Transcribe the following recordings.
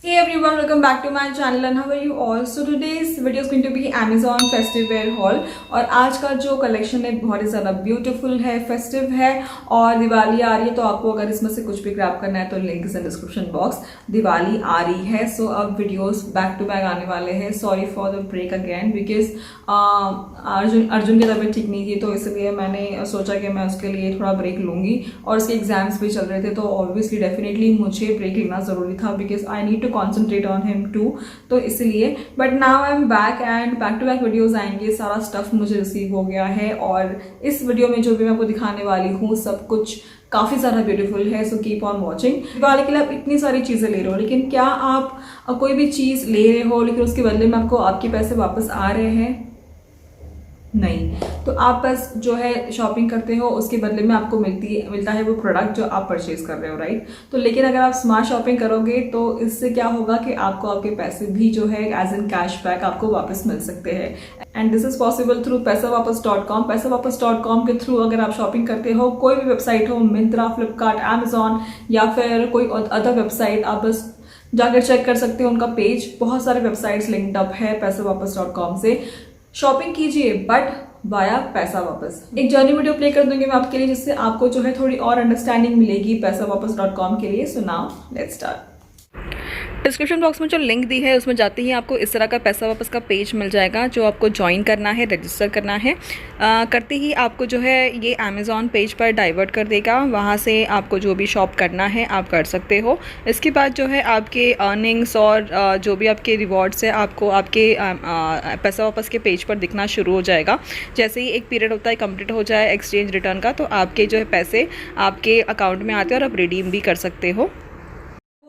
Hey everyone, welcome back to my channel and how are you all? So today's video is going to be Amazon Festive Wear Haul और आज का जो collection है बहुत ही ज़्यादा ब्यूटीफुल है, फेस्टिव है और दिवाली आ रही है। तो आपको अगर इसमें से कुछ भी ग्रैब करना है तो link in description box. Diwali आ रही है सो अब वीडियोस बैक टू बैक आने वाले हैं। Sorry for the break again because Arjun की तबीयत ठीक नहीं थी तो इसलिए मैंने सोचा कि मैं उसके लिए थोड़ा ब्रेक लूँगी और उसके एग्जाम्स भी चल रहे थे तो ऑब्वियसली डेफिनेटली मुझे ब्रेक लेना ज़रूरी था because I need to concentrate on him too. तो इसलिए but now I am back and back to back videos आएंगे। सारा स्टफ मुझे रिसीव हो गया है और इस वीडियो में जो भी मैं आपको दिखाने वाली हूँ सब कुछ काफ़ी ज़्यादा ब्यूटीफुल है। So keep on watching. Diwali के लिए आप इतनी सारी चीज़ें ले रहे हो लेकिन क्या आप कोई भी चीज़ ले रहे हो लेकिन उसके बदले में आपको आपके पैसे वापस आ रहे हैं? नहीं। तो आप बस जो है शॉपिंग करते हो उसके बदले में आपको मिलता है वो प्रोडक्ट जो आप परचेज कर रहे हो, राइट। तो लेकिन अगर आप स्मार्ट शॉपिंग करोगे तो इससे क्या होगा कि आपको आपके पैसे भी जो है एज एन कैशबैक आपको वापस मिल सकते हैं and this is possible through पैसावापस.com। पैसावापस.com के थ्रू अगर आप शॉपिंग करते हो कोई भी वेबसाइट हो, मिंत्रा, फ्लिपकार्ट, अमेजॉन या फिर कोई अदर वेबसाइट, आप बस जाकर चेक कर सकते हो उनका पेज। बहुत सारे वेबसाइट्स लिंक्ड अप है पैसावापस.com से। शॉपिंग कीजिए बट वाया पैसा वापस। एक जर्नी वीडियो प्ले कर दूंगी मैं आपके लिए जिससे आपको जो है थोड़ी और अंडरस्टैंडिंग मिलेगी पैसावापस.com के लिए। So now let's start. Description box में जो लिंक दी है उसमें जाते ही आपको इस तरह का पैसा वापस का पेज मिल जाएगा जो आपको ज्वाइन करना है, रजिस्टर करना है। करते ही आपको जो है ये अमेज़ॉन पेज पर डाइवर्ट कर देगा। वहाँ से आपको जो भी शॉप करना है आप कर सकते हो। इसके बाद जो है आपके अर्निंग्स और जो भी आपके रिवॉर्ड्स है आपको आपके पैसा वापस के पेज पर दिखना शुरू हो जाएगा। जैसे ही एक पीरियड होता है कंप्लीट हो जाए एक्सचेंज रिटर्न का तो आपके जो है पैसे आपके अकाउंट में आते हैं और आप रिडीम भी कर सकते हो।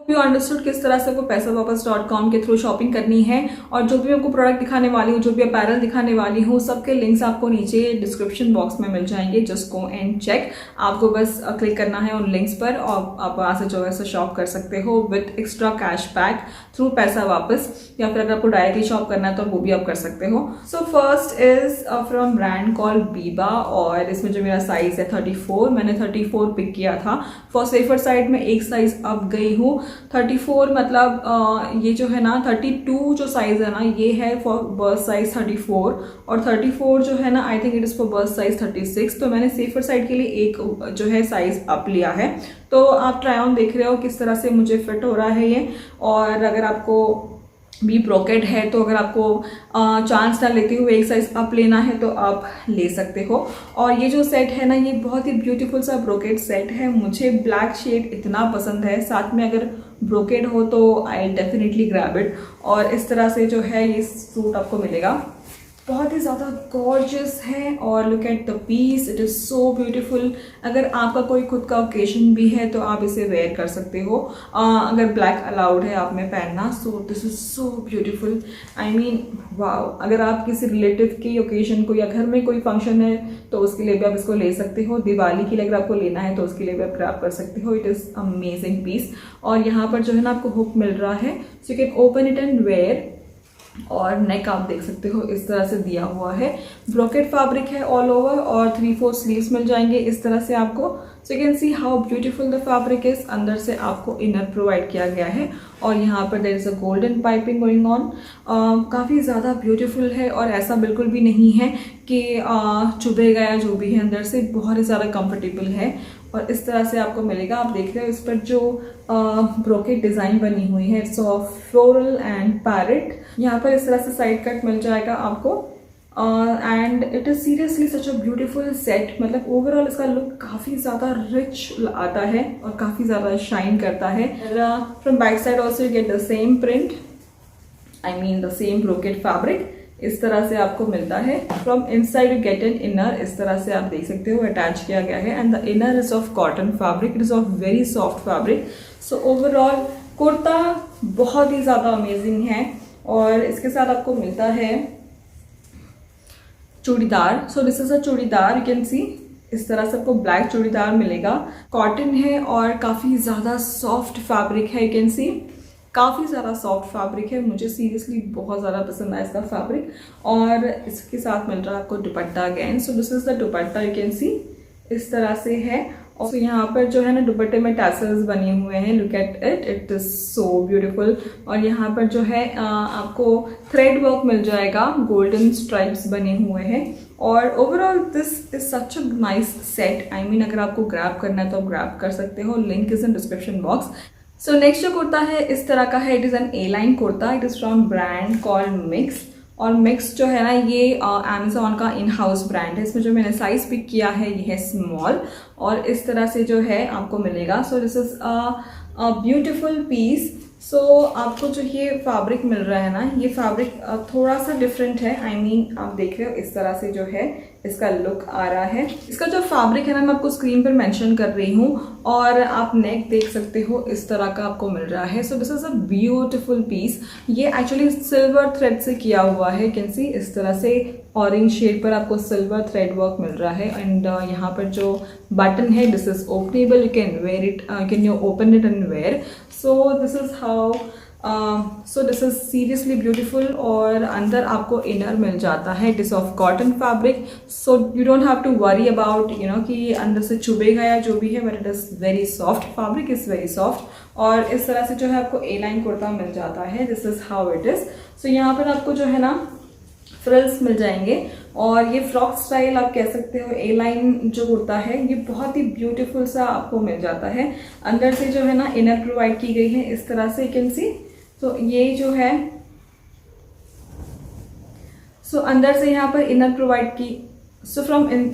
यू अंडरस्टूड किस तरह से वो पैसावापस.com के थ्रू शॉपिंग करनी है और जो भी आपको प्रोडक्ट दिखाने वाली हूँ, जो भी अपैरल दिखाने वाली हूँ, सबके लिंक्स आपको नीचे डिस्क्रिप्शन बॉक्स में मिल जाएंगे। Just go and check. आपको बस क्लिक करना है उन लिंक्स पर और आप वहाँ से जो है शॉप कर सकते हो with extra cash back through पैसा वापस, या फिर अगर आपको डायरेक्टली शॉप करना है तो वो भी आप कर सकते हो। So first is from brand call Biba और इसमें जो मेरा साइज है 34, मैंने 34 पिक किया था। फॉर सेफर साइड में एक साइज अप गई हूँ। 34 मतलब ये जो है ना 32 जो साइज है ना ये है फॉर बर्थ साइज 34 और 34 जो है ना I think it is for birth size 36। तो मैंने सेफर साइड के लिए एक जो है साइज अप लिया है। तो आप ट्राई ऑन देख रहे हो किस तरह से मुझे फिट हो रहा है ये। और अगर आपको भी ब्रोकेड है तो अगर आपको चांस ना लेते हुए एक साइज अप लेना है तो आप ले सकते हो। और ये जो सेट है ना ये बहुत ही ब्यूटीफुल सा ब्रोकेड सेट है। मुझे ब्लैक शेड इतना पसंद है, साथ में अगर ब्रोकेड हो तो आई डेफिनेटली ग्रैब इट। और इस तरह से जो है ये सूट आपको मिलेगा, बहुत ही ज़्यादा गॉर्जियस है और look at the piece, it is so beautiful. अगर आपका कोई खुद का ओकेजन भी है तो आप इसे वेयर कर सकते हो। अगर ब्लैक अलाउड है आप में पहनना। So this is so beautiful, I mean wow. अगर आप किसी रिलेटिव के ओकेजन को या घर में कोई फंक्शन है तो उसके लिए भी आप इसको ले सकते हो। दिवाली के लिए अगर आपको लेना है तो उसके लिए भी आप ग्रैब कर सकते हो। It is amazing piece. और यहाँ पर जो है ना आपको हुक मिल रहा है so you can open it and wear. और नेक आप देख सकते हो इस तरह से दिया हुआ है। ब्रोकेड फैब्रिक है ऑल ओवर और 3/4 स्लीव्स मिल जाएंगे इस तरह से आपको। सो you can see how beautiful the fabric is. अंदर से आपको इनर प्रोवाइड किया गया है और यहाँ पर there is a golden piping going on. काफ़ी ज़्यादा ब्यूटीफुल है और ऐसा बिल्कुल भी नहीं है कि चुभेगा या जो भी है, अंदर से बहुत ही ज़्यादा कंफर्टेबल है और इस तरह से आपको मिलेगा। आप देख रहे हो इस पर जो ब्रोकेड डिज़ाइन बनी हुई है, it's of floral and parrot. यहाँ पर इस तरह से साइड कट मिल जाएगा आपको and it is seriously such a beautiful set. मतलब ओवरऑल इसका लुक काफ़ी ज़्यादा रिच आता है और काफ़ी ज़्यादा शाइन करता है। From back side also you get the same print, I mean the same brocade fabric इस तरह से आपको मिलता है। From inside you get an inner, इस तरह से आप देख सकते हो अटैच किया गया है and the inner is of cotton fabric, it is of very soft fabric. So overall kurta बहुत ही ज़्यादा अमेजिंग है और इसके साथ आपको मिलता है चूड़ीदार। सो this is a churidar, you can see इस तरह से आपको ब्लैक चूड़ीदार मिलेगा। कॉटन है और काफ़ी ज़्यादा सॉफ्ट फैब्रिक है, यू कैन सी काफ़ी ज़्यादा सॉफ्ट फैब्रिक है। मुझे सीरियसली बहुत ज़्यादा पसंद आया इसका फैब्रिक। और इसके साथ मिल रहा है आपको दुपट्टा again. So this is the dupatta, you can see इस तरह से है और यहाँ पर जो है ना दुपट्टे में टैसल्स बने हुए हैं, look at it, it is so beautiful. और यहाँ पर जो है आपको थ्रेड वर्क मिल जाएगा, गोल्डन स्ट्राइप्स बने हुए हैं। और overall this is such a nice set. I mean अगर आपको ग्रैब करना है तो आप ग्रैब कर सकते हो, link is in description box. So next जो कुर्ता है इस तरह का है, it is an A line kurta, it is from brand called Mix. और मिक्स जो है ना ये अमेजोन का इन हाउस ब्रांड है। इसमें जो मैंने साइज पिक किया है ये है स्मॉल, और इस तरह से जो है आपको मिलेगा। So this is a beautiful piece. So आपको जो ये फैब्रिक मिल रहा है ना, ये फैब्रिक थोड़ा सा डिफरेंट है। आई मीन आप देख रहे हो इस तरह से जो है इसका लुक आ रहा है। इसका जो फैब्रिक है ना मैं आपको स्क्रीन पर मेंशन कर रही हूँ, और आप नेक देख सकते हो इस तरह का आपको मिल रहा है। So this is a beautiful piece. ये एक्चुअली सिल्वर थ्रेड से किया हुआ है, कैन सी इस तरह से ऑरेंज शेड पर आपको सिल्वर थ्रेड वर्क मिल रहा है। एंड यहाँ पर जो बटन है this is openable, you can wear it, can you open it and wear. So this is how, so this is seriously beautiful. और अंदर आपको इनर मिल जाता है, it is of cotton fabric, so you don't have to worry about you know कि अंदर से चुभेगा या जो भी है, but it is very soft, fabric is very soft. और इस तरह से जो है आपको ए लाइन कुर्ता मिल जाता है, this is how it is. So यहाँ पर आपको जो है ना फ्रिल्स मिल जाएंगे, और ये फ्रॉक स्टाइल आप कह सकते हो। ए लाइन जो कुर्ता है ये बहुत ही ब्यूटीफुल सा आपको मिल जाता है। अंदर से जो है ना इनर प्रोवाइड की गई है इस तरह से, कैन सी। तो ये जो है, सो अंदर से यहाँ पर इनर प्रोवाइड की, so from in,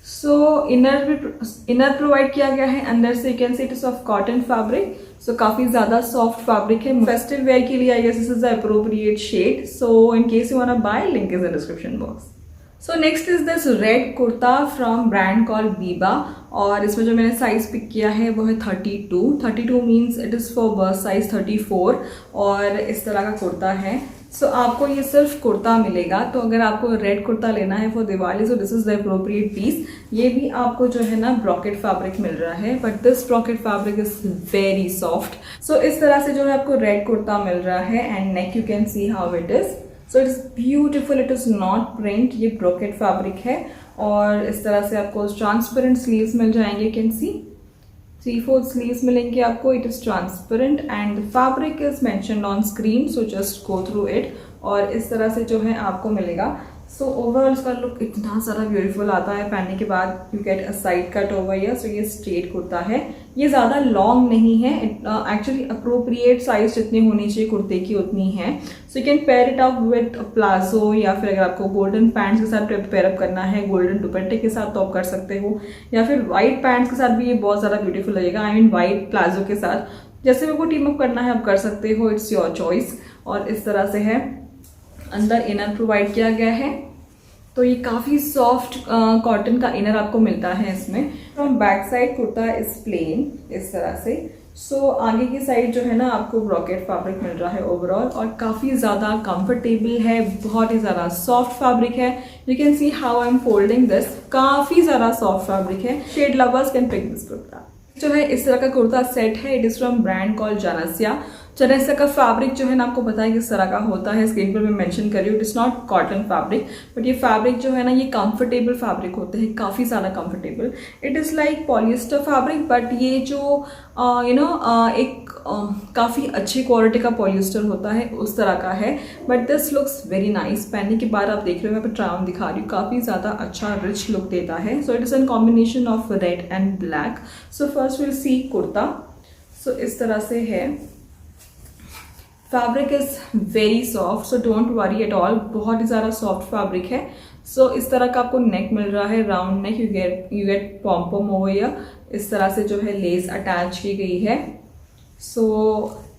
so inner provide किया गया है अंदर से, you can see it is of cotton fabric. So काफी ज्यादा सॉफ्ट फैब्रिक है, फेस्टिव वेयर के लिए I guess this is the appropriate shade. So in case you want to buy, link is in description box. So next is this red kurta from brand called Biba, और इसमें जो मैंने size pick किया है वो है 32 means it is for birth size 34, और इस तरह का कुर्ता है। सो आपको ये सिर्फ कुर्ता मिलेगा, तो अगर आपको रेड कुर्ता लेना है for Diwali, so this is the appropriate piece. ये भी आपको जो है ना ब्रॉकेट फैब्रिक मिल रहा है, but this brocade fabric is very soft. So इस तरह से जो है आपको रेड कुर्ता मिल रहा है, and neck you can see how it is. So it is beautiful, it is not print, ये ब्रोकेट फैब्रिक है। और इस तरह से आपको ट्रांसपेरेंट स्लीव्स मिल जाएंगे, कैन सी 3/4 स्लीव्स मिलेंगे आपको, it is transparent and fabric is mentioned on screen, so just go through it. और इस तरह से जो है आपको मिलेगा। सो ओवरऑल इसका लुक इतना सारा ब्यूटीफुल आता है, पहनने के बाद you get a side cut over here. So ये स्ट्रेट कुर्ता है, ये ज़्यादा लॉन्ग नहीं है, एक्चुअली अप्रोप्रिएट साइज जितनी होनी चाहिए कुर्ते की उतनी है। So you can pair it up with palazzo, या फिर अगर आपको गोल्डन पैंट्स के साथ पेयर अप करना है गोल्डन दुपट्टे के साथ तो आप कर सकते हो, या फिर वाइट पैंट्स के साथ भी ये बहुत ज़्यादा ब्यूटीफुल लगेगा। आई मीन वाइट प्लाजो के साथ जैसे भी को टीम अप करना है आप कर सकते हो, इट्स योर चॉइस। और इस तरह से है, अंदर इनर प्रोवाइड किया गया है, तो ये काफी सॉफ्ट कॉटन का इनर आपको मिलता है इसमें। From back side kurta is plain इस तरह से। सो आगे की साइड जो है ना आपको ब्रॉकेट फैब्रिक मिल रहा है ओवरऑल, और काफी ज्यादा कंफर्टेबल है, बहुत ही ज्यादा सॉफ्ट फैब्रिक है। You can see how I am folding this, काफी ज्यादा सॉफ्ट फैब्रिक है। Shade lovers can pick this kurta. जो है इस तरह का कुर्ता सेट है, it is from brand called Janasya. चनेसा का फैब्रिक जो है ना आपको पता है किस तरह का होता है, स्क्रीन पर मैं मेंशन कर रही हूँ। It is not cotton fabric, but ये फैब्रिक जो है ना ये कंफर्टेबल फैब्रिक होते हैं, काफ़ी ज़्यादा comfortable. It is like polyester fabric, but ये जो एक काफ़ी अच्छी क्वालिटी का पॉलिएस्टर होता है उस तरह का है। But this looks very nice, पहनने के बाद आप देख रहे हो, मैं ट्राई ऑन दिखा रही हूँ, काफ़ी ज़्यादा अच्छा रिच लुक देता है। So it is an combination of red and black. So first will see kurta. So इस तरह से है, fabric is very soft, so don't worry at all, बहुत ही ज़्यादा सॉफ्ट फैब्रिक है। सो इस तरह का आपको नेक मिल रहा है, round neck, you get pompom over here. इस तरह से जो है लेस अटैच की गई है। So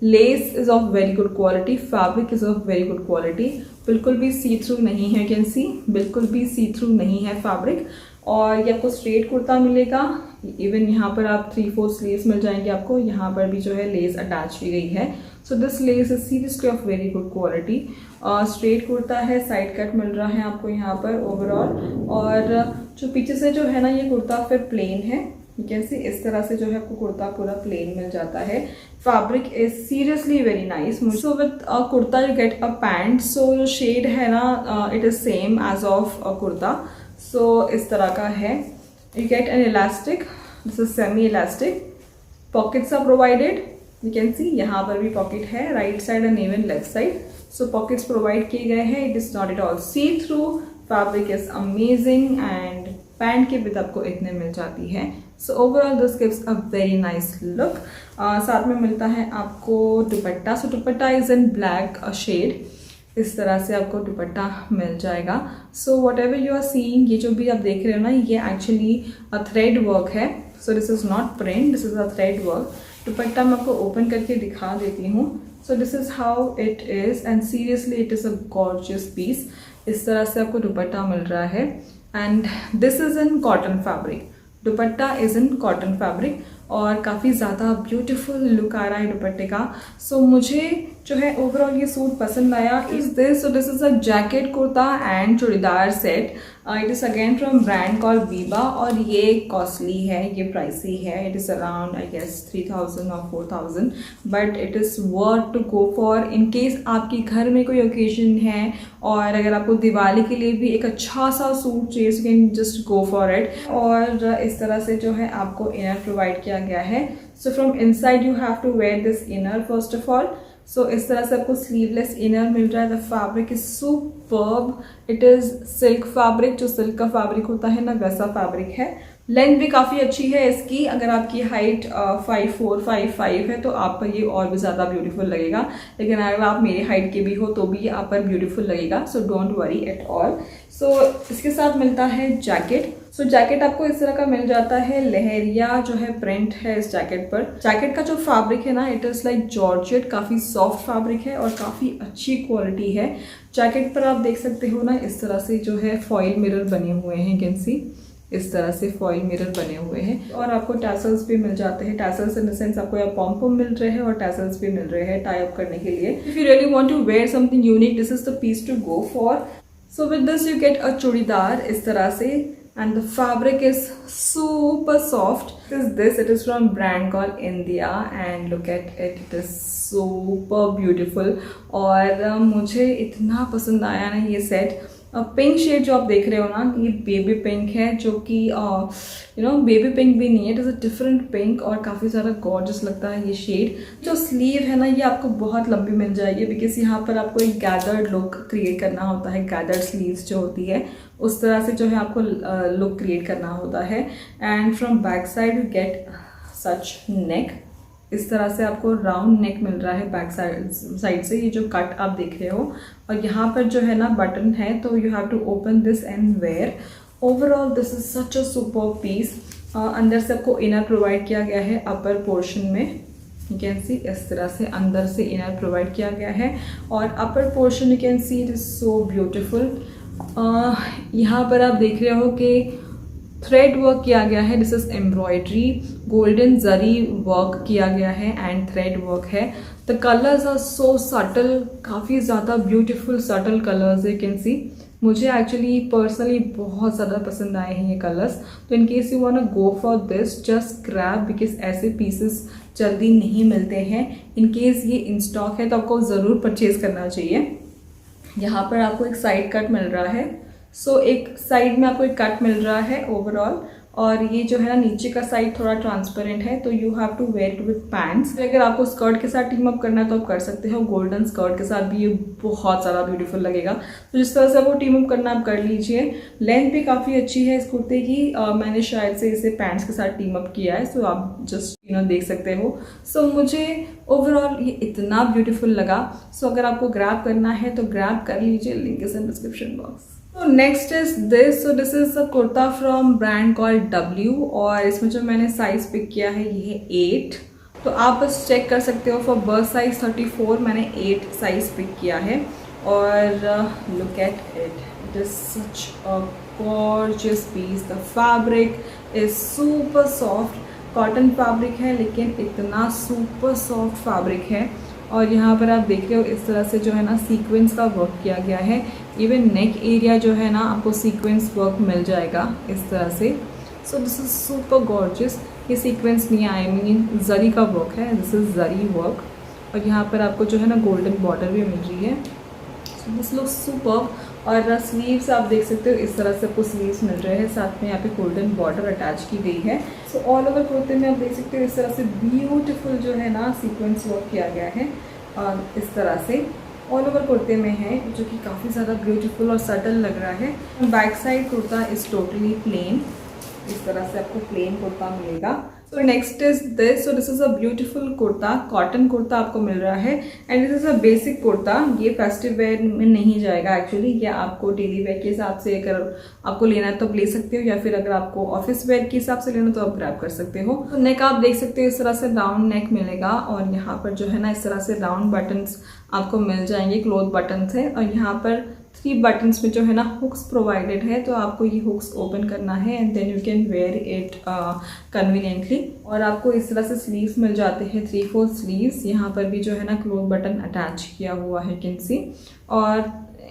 lace is of very good quality, fabric is of very good quality, बिल्कुल भी सी थ्रू नहीं है, कैन सी, बिल्कुल भी सी थ्रू नहीं है फैब्रिक। और ये आपको स्ट्रेट कुर्ता मिलेगा, इवन यहाँ पर आप 3/4 स्लीव्स मिल जाएंगे आपको, यहाँ पर भी जो है लेस अटैच की गई है। So this less is seriously of very good quality. Straight kurta है, साइड कट मिल रहा है आपको यहाँ पर ओवरऑल। और जो पीछे से जो है ना ये कुर्ता फिर प्लेन है, कैसे इस तरह से जो है आपको कुर्ता पूरा प्लेन मिल जाता है। Fabric is seriously very nice. So with kurta you get a pant, so जो शेड है ना it is same as of kurta. So इस तरह का है, you get an elastic this is semi elastic, pockets are provided, you can see यहाँ पर भी पॉकेट है right side and even left side. So pockets provide किए गए हैं, it is not at all see through, fabric is amazing and pant की width आपको इतने मिल जाती है। So overall this gives a very nice look. साथ में मिलता है आपको dupatta. So dupatta is in black shade, इस तरह से आपको दुपट्टा मिल जाएगा। So whatever you are seeing, ये जो भी आप देख रहे हो ना, ये एक्चुअली थ्रेड वर्क है। So this is not print, this is a thread work. Dupatta मैं आपको ओपन करके दिखा देती हूँ। So this is how it is and seriously it is a gorgeous piece. इस तरह से आपको दुपट्टा मिल रहा है and this is in cotton fabric. Dupatta is in cotton fabric और काफ़ी ज़्यादा ब्यूटीफुल लुक आ रहा है दुपट्टे का। सो मुझे जो है ओवरऑल ये सूट पसंद आया। Is this, so this is a jacket kurta and churidar set. It is again from brand call Biba और ये कॉस्टली है, ये प्राइसी है। It is around I guess 3000 और 4000, but it is worth to go for. In case आपके घर में कोई ओकेजन है और अगर आपको दिवाली के लिए भी एक अच्छा सा सूट चाहिए, you can just go for it. और इस तरह से जो है आपको इनर प्रोवाइड किया गया है। So from inside you have to wear this inner first of all. So इस तरह से आपको स्लीवलेस इनर मिल रहा है। The fabric is superb, it is silk fabric, जो सिल्क का फैब्रिक होता है ना वैसा फैब्रिक है। लेंथ भी काफ़ी अच्छी है इसकी। अगर आपकी हाइट 5'4", 5'5" है तो आप पर ये और भी ज़्यादा ब्यूटीफुल लगेगा, लेकिन अगर आप मेरे हाइट के भी हो तो भी ये आप पर ब्यूटीफुल लगेगा। So don't worry at all. So इसके साथ मिलता है जैकेट। सो जैकेट आपको इस तरह का मिल जाता है, लहरिया जो है प्रिंट है इस जैकेट पर। जैकेट का जो फैब्रिक है ना, इट इज़ लाइक जॉर्जेट, काफ़ी सॉफ्ट फैब्रिक है और काफ़ी अच्छी क्वालिटी है। जैकेट पर आप देख सकते हो ना, इस तरह से जो है फॉइल मिरर बने हुए हैं, कैन सी इस तरह से फॉइल मिरर बने हुए हैं। और आपको टैसल्स भी मिल जाते हैं। टैसल्स इन द सेंस आपको यहाँ पॉम मिल रहे हैं और टैसल्स भी मिल रहे हैं टाई अप करने के लिए। If you really want to wear something unique, this is the piece to go for. So with this you get a churidar इस तरह से and the fabric is super soft. It is from brand called India and look at it, it is super beautiful। और मुझे इतना पसंद आया ना ये सेट। पिंक शेड जो आप देख रहे हो ना, ये बेबी पिंक है, जो कि बेबी पिंक भी नहीं है, it is a different pink और काफ़ी ज़्यादा गॉर्जियस लगता है ये शेड। जो स्लीव है ना, ये आपको बहुत लंबी मिल जाएगी बिकॉज यहाँ पर आपको एक गैदर्ड लुक क्रिएट करना होता है। गैदर्ड स्लीव्स जो होती है उस तरह से जो है आपको लुक क्रिएट करना होता है। And from back side you get such neck, इस तरह से आपको राउंड नेक मिल रहा है बैक साइड से। ये जो कट आप देख रहे हो और यहाँ पर जो है ना बटन है, तो you have to open this and wear. Overall this is such a super piece. अंदर से आपको इनर प्रोवाइड किया गया है अपर पोर्शन में, यू कैन सी इस तरह से अंदर से इनर प्रोवाइड किया गया है और upper portion you can see it is so beautiful. यहाँ पर आप देख रहे हो कि थ्रेड वर्क किया गया है, this is embroidery, golden zari work किया गया है एंड थ्रेड वर्क है। The colours are so subtle, काफ़ी ज़्यादा beautiful subtle colours you can see. मुझे एक्चुअली पर्सनली बहुत ज़्यादा पसंद आए हैं ये कलर्स। तो in case you want to go for this, just grab because ऐसे पीसेस जल्दी नहीं मिलते हैं। इन केस ये इन स्टॉक है तो आपको ज़रूर परचेज करना चाहिए। यहाँ पर आपको एक साइड कट मिल रहा है। सो एक साइड में आपको एक कट मिल रहा है ओवरऑल, और ये जो है ना नीचे का साइड थोड़ा ट्रांसपेरेंट है, तो you have to wear it with pants. अगर आपको स्कर्ट के साथ टीम अप करना है तो आप कर सकते हो। गोल्डन स्कर्ट के साथ भी ये बहुत ज़्यादा ब्यूटीफुल लगेगा। तो जिस तरह से आपको टीम अप करना आप कर लीजिए। लेंथ भी काफ़ी अच्छी है इस कुर्ते की। मैंने शायद से इसे पैंट्स के साथ टीम अप किया है, सो आप जस्ट देख सकते हो। सो मुझे ओवरऑल ये इतना ब्यूटीफुल लगा। सो अगर आपको ग्रैब करना है तो ग्रैब कर लीजिए, link is in description box. So next is this. So this is a kurta from brand called W और इसमें जो मैंने साइज पिक किया है ये है 8। तो आप बस चेक कर सकते हो फॉर बर्थ साइज 34, मैंने 8 साइज पिक किया है। और look at it, it is such a gorgeous piece. The fabric is super soft, cotton fabric है लेकिन इतना सुपर सॉफ्ट फैब्रिक है। और यहाँ पर आप देख रहे हो इस तरह से जो है ना सीक्वेंस का वर्क किया गया है। इवन नेक एरिया जो है ना आपको सीक्वेंस वर्क मिल जाएगा इस तरह से। So this is super gorgeous. ये सीक्वेंस नहीं, आई मीन जरी का वर्क है, दिस इज जरी वर्क। और यहाँ पर आपको जो है ना गोल्डन बॉर्डर भी मिल रही है। So this looks super. और स्लीव्स आप देख सकते हो इस तरह से आपको स्लीव्स मिल रहे हैं, साथ में यहाँ पे गोल्डन बॉर्डर अटैच की गई है। सो ऑल ओवर कुर्ते में आप देख सकते हो इस तरह से ब्यूटीफुल जो है ना सीक्वेंस वर्क किया गया है और इस तरह से ऑल ओवर कुर्ते में है, जो कि काफ़ी ज़्यादा ब्यूटीफुल और सटल लग रहा है। Back side kurta is totally plain, इस तरह से आपको प्लेन कुर्ता मिलेगा। So next is this. So this is a beautiful kurta, cotton kurta आपको मिल रहा है and this is a basic kurta. ये फेस्टिव वेयर में नहीं जाएगा एक्चुअली, ये आपको डेली वेयर के हिसाब से अगर आपको लेना है तो आप ले सकते हो, या फिर अगर आपको ऑफिस वेयर के हिसाब से लेना तो आप ग्रैब कर सकते हो। तो नेक आप देख सकते हो इस तरह से राउंड नेक मिलेगा और यहाँ पर जो है ना इस तरह से राउंड बटन्स आपको मिल जाएंगे, क्लोथ बटन्स है, और यहाँ पर 3 बटन्स में जो है ना हुक्स प्रोवाइडेड है, तो आपको ये हुक्स ओपन करना है and then you can wear it conveniently. और आपको इस तरह से स्लीव्स मिल जाते हैं, 3/4 स्लीव्स। यहाँ पर भी जो है ना क्लोथ बटन अटैच किया हुआ है, कैन सी। और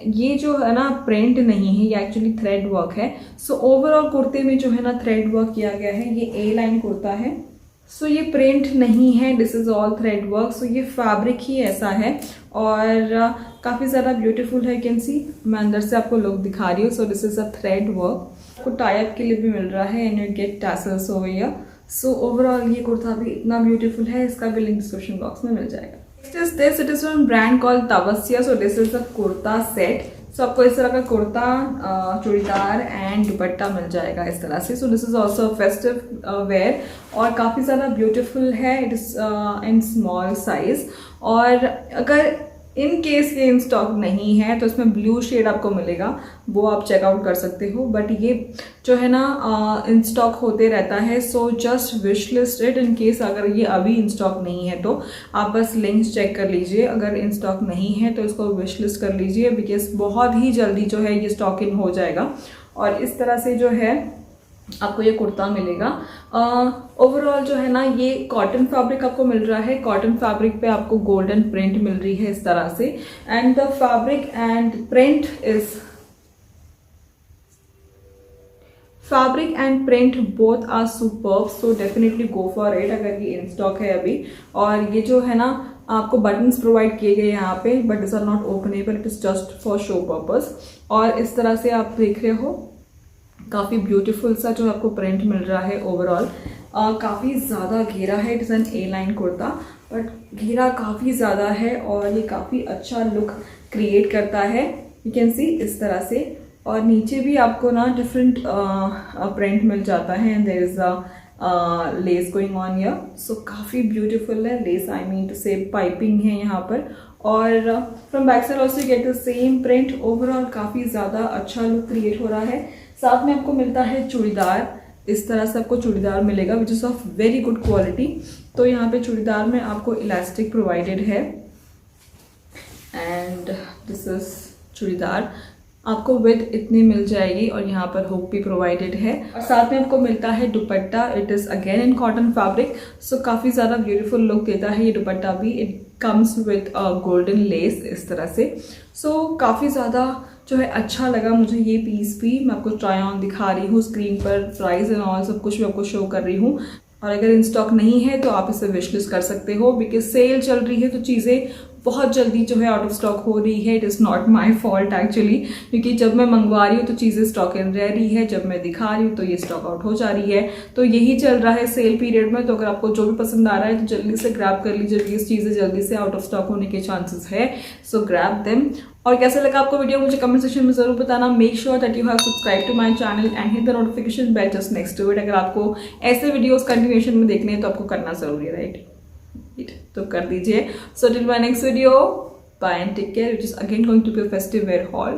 ये जो है ना प्रिंट नहीं है, ये एक्चुअली थ्रेड वर्क है। सो ओवरऑल कुर्ते में जो है ना थ्रेड वर्क किया गया है। ये ए लाइन कुर्ता है, सो ये प्रिंट नहीं है, this is all thread work. So ये फैब्रिक ही ऐसा है और काफ़ी ज़्यादा ब्यूटीफुल है, कैन सी। मैं अंदर से आपको लुक दिखा रही हूँ। So this is a thread work. आपको टाई अप के लिए भी मिल रहा है and you get tassels over here. So overall ये कुर्ता भी इतना ब्यूटीफुल है, इसका भी लिंक डिस्क्रिप्शन बॉक्स में मिल जाएगा। Next is this, it is from brand called Tavasya. So this is a kurta set. So आपको इस तरह का कुर्ता, चूड़ीदार एंड दुपट्टा मिल जाएगा इस तरह से। So this is also festive wear और काफ़ी ज़्यादा ब्यूटीफुल है। It is in small size. और अगर इन केस ये इन स्टॉक नहीं है तो इसमें ब्लू शेड आपको मिलेगा, वो आप चेकआउट कर सकते हो। बट ये जो है ना इन स्टॉक होते रहता है, so just wish list it. In case अगर ये अभी इन स्टॉक नहीं है तो आप बस लिंक्स चेक कर लीजिए। अगर इन स्टॉक नहीं है तो इसको विश लिस्ट कर लीजिए, बिकॉज बहुत ही जल्दी जो है ये स्टॉक इन हो जाएगा। और इस तरह से जो है आपको ये कुर्ता मिलेगा। ओवरऑल जो है ना ये कॉटन फैब्रिक आपको मिल रहा है। कॉटन फैब्रिक पे आपको गोल्डन प्रिंट मिल रही है इस तरह से, and the fabric and print is fabric and print both are superb. So definitely go for it अगर ये इन स्टॉक है अभी। और ये जो है ना आपको बटन्स प्रोवाइड किए गए यहाँ पे, but this are not openable, it is just for show purpose. और इस तरह से आप देख रहे हो काफ़ी ब्यूटीफुल सा जो आपको प्रिंट मिल रहा है। ओवरऑल काफ़ी ज़्यादा घेरा है, it is an A line kurta, but घेरा काफ़ी ज़्यादा है और ये काफ़ी अच्छा लुक क्रिएट करता है, यू कैन सी इस तरह से। और नीचे भी आपको ना डिफरेंट प्रिंट मिल जाता है and there is a lace going on here. So काफ़ी ब्यूटीफुल है lace, I mean to say piping है यहाँ पर। और from back side also get the same print. Overall काफ़ी ज़्यादा अच्छा लुक क्रिएट हो रहा है। साथ में आपको मिलता है चूड़ीदार, इस तरह से आपको चूड़ीदार मिलेगा which is of very good quality. तो यहाँ पे चूड़ीदार में आपको इलास्टिक प्रोवाइडेड है एंड दिस इज चूड़ीदार। आपको विद इतनी मिल जाएगी और यहाँ पर हुक भी प्रोवाइडेड है। और साथ में आपको मिलता है dupatta, it is again in cotton fabric. So काफ़ी ज़्यादा ब्यूटीफुल लुक देता है ये दुपट्टा भी। It comes with golden lace इस तरह से। सो काफ़ी ज़्यादा जो है अच्छा लगा मुझे ये पीस भी। मैं आपको ट्राई ऑन दिखा रही हूँ स्क्रीन पर, प्राइस एंड ऑल सब कुछ मैं आपको शो कर रही हूँ। और अगर इन स्टॉक नहीं है तो आप इसे विश लिस्ट कर सकते हो, बिकॉज सेल चल रही है तो चीज़ें बहुत जल्दी जो है आउट ऑफ स्टॉक हो रही है। It is not my fault actually, क्योंकि जब मैं मंगवा रही हूँ तो चीज़ें स्टॉक इन रह रही है, जब मैं दिखा रही हूँ तो ये स्टॉक आउट हो जा रही है। तो यही चल रहा है सेल पीरियड में। तो अगर आपको जो भी पसंद आ रहा है तो जल्दी से ग्रैब कर लीजिए, ये चीज़ें जल्दी से आउट ऑफ स्टॉक होने के चांसेस है। सो ग्रैब देम। और कैसा लगा आपको वीडियो मुझे कमेंट सेक्शन में जरूर बताना। Make sure that you have subscribe to my channel and hit the notification bell just next to it. अगर आपको ऐसे वीडियोस कंटिन्यूएशन में देखने हैं तो आपको करना जरूरी है, राइट? तो कर दीजिए। So till my next video, bye and take care, which is again going to be a festive wear haul.